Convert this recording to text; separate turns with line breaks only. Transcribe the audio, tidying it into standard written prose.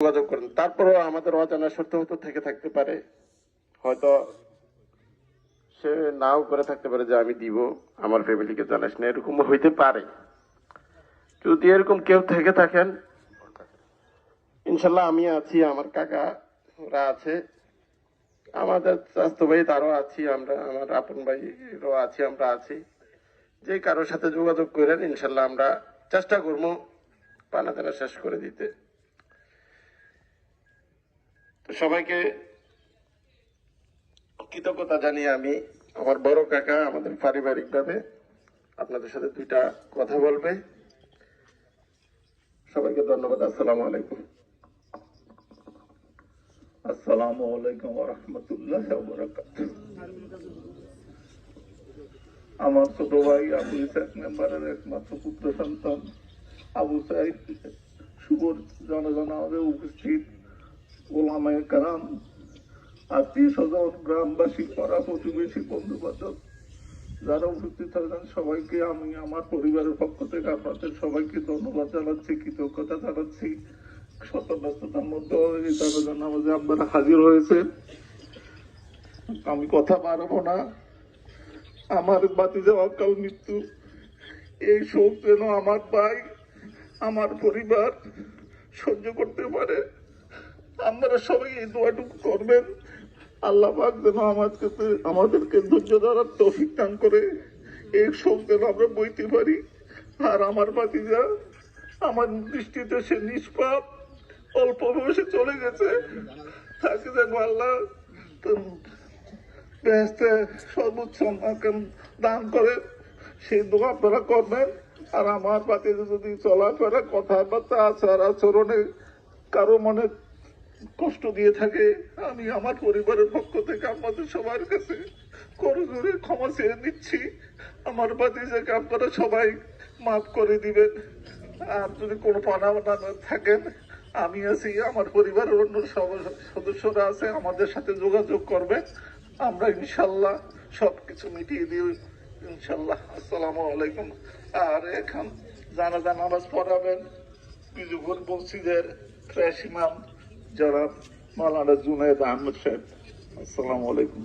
যোগাযোগ করেন। তারপরেও আমাদের অজানা সত্য হয়তো থেকে থাকতে পারে, হয়তো সে নাও করে থাকতে পারে যে আমি দিব, আমার ফ্যামিলিকে জানাস না, এরকম হইতে পারে। যদি এরকম কেউ থেকে থাকেন, ইনশাল্লাহ আমি আছি, আমার কাকারা আছে, আমাদের স্বাস্থ্য ভাই তারও আছি, আমরা আমার আপন ভাইরও আছি, আমরা আছি। যে কারোর সাথে যোগাযোগ করেন, ইনশাল্লাহ আমরা চেষ্টা করবো পানা তেনা শেষ করে দিতে। তো সবাইকে কৃতজ্ঞতা জানিয়ে আমি আমার বড় কাকা আমাদের পারিবারিক ভাবে আপনাদের সাথে দুইটা কথা বলবে। সবাইকে ধন্যবাদ। আসসালামু আলাইকুম।
আসসালামু আলাইকুম ওয়া রাহমাতুল্লাহি ওয়া বারাকাতুহু। আমার ছোট ভাই আবু ইসাক মেম্বারের একমাত্র পুত্র সন্তান আবু সাইদ শুভর জনগণে উপস্থিত ওলামায়ে কেরাম, আত্মীয় স্বজন, গ্রামবাসী, পাড়া প্রতিবেশী, বন্ধু বান্ধব যারা উপস্থিত হয়েছেন সবাইকে আমি আমার পরিবারের পক্ষ থেকে আপনাদের সবাইকে ধন্যবাদ জানাচ্ছি, কৃতজ্ঞতা জানাচ্ছি। শত ব্যস্ততার মধ্যে নামাজে আপনারা হাজির হয়েছে। আমি কথা বাড়াবো না। আমার বাতিজা অকাল মৃত্যু, এই শোক যেন আমার ভাই, আমার পরিবার সহ্য করতে পারে। আপনারা সবাই এই দোয়াটুকু করবেন, আল্লাহ পাক যেন আমাদেরকে ধৈর্য ধরার তৌফিক দান করে, এই শোক যেন আমরা বইতে পারি। আর আমার বাতিজা আমার দৃষ্টিতে সে নিষ্পাপ, অল্প বয়সে চলে গেছে, তাকে যেন আল্লাহ বেহেশতে সর্বোচ্চ দান করে, সেই দোয়া আপনারা করবেন। আর আমার বাতিজা যদি চলাফেরা, কথাবার্তা, আচার আচরণে কারো মনে কষ্ট দিয়ে থাকে, আমি আমার পরিবারের পক্ষ থেকে আপনাদের সবার কাছে করজোরে ক্ষমা চেয়ে নিচ্ছি। আমার বাতিজাকে আপনারা সবাই মাফ করে দিবেন। আর যদি কোনো পানা থাকেন, আমি আছি, আমার পরিবারের অন্য সদস্যরা আছে, আমাদের সাথে যোগাযোগ করবেন, আমরা ইনশাল্লাহ সবকিছু মিটিয়ে দিই ইনশাল্লাহ। আসসালামু আলাইকুম। আর এখন জানাজা নামাজ পড়াবেন বিজুপুর মসজিদের ফ্রেশ ইমাম জনাব মাওলানা জুনায়েদ আহমদ সাহেব। আসসালামু আলাইকুম।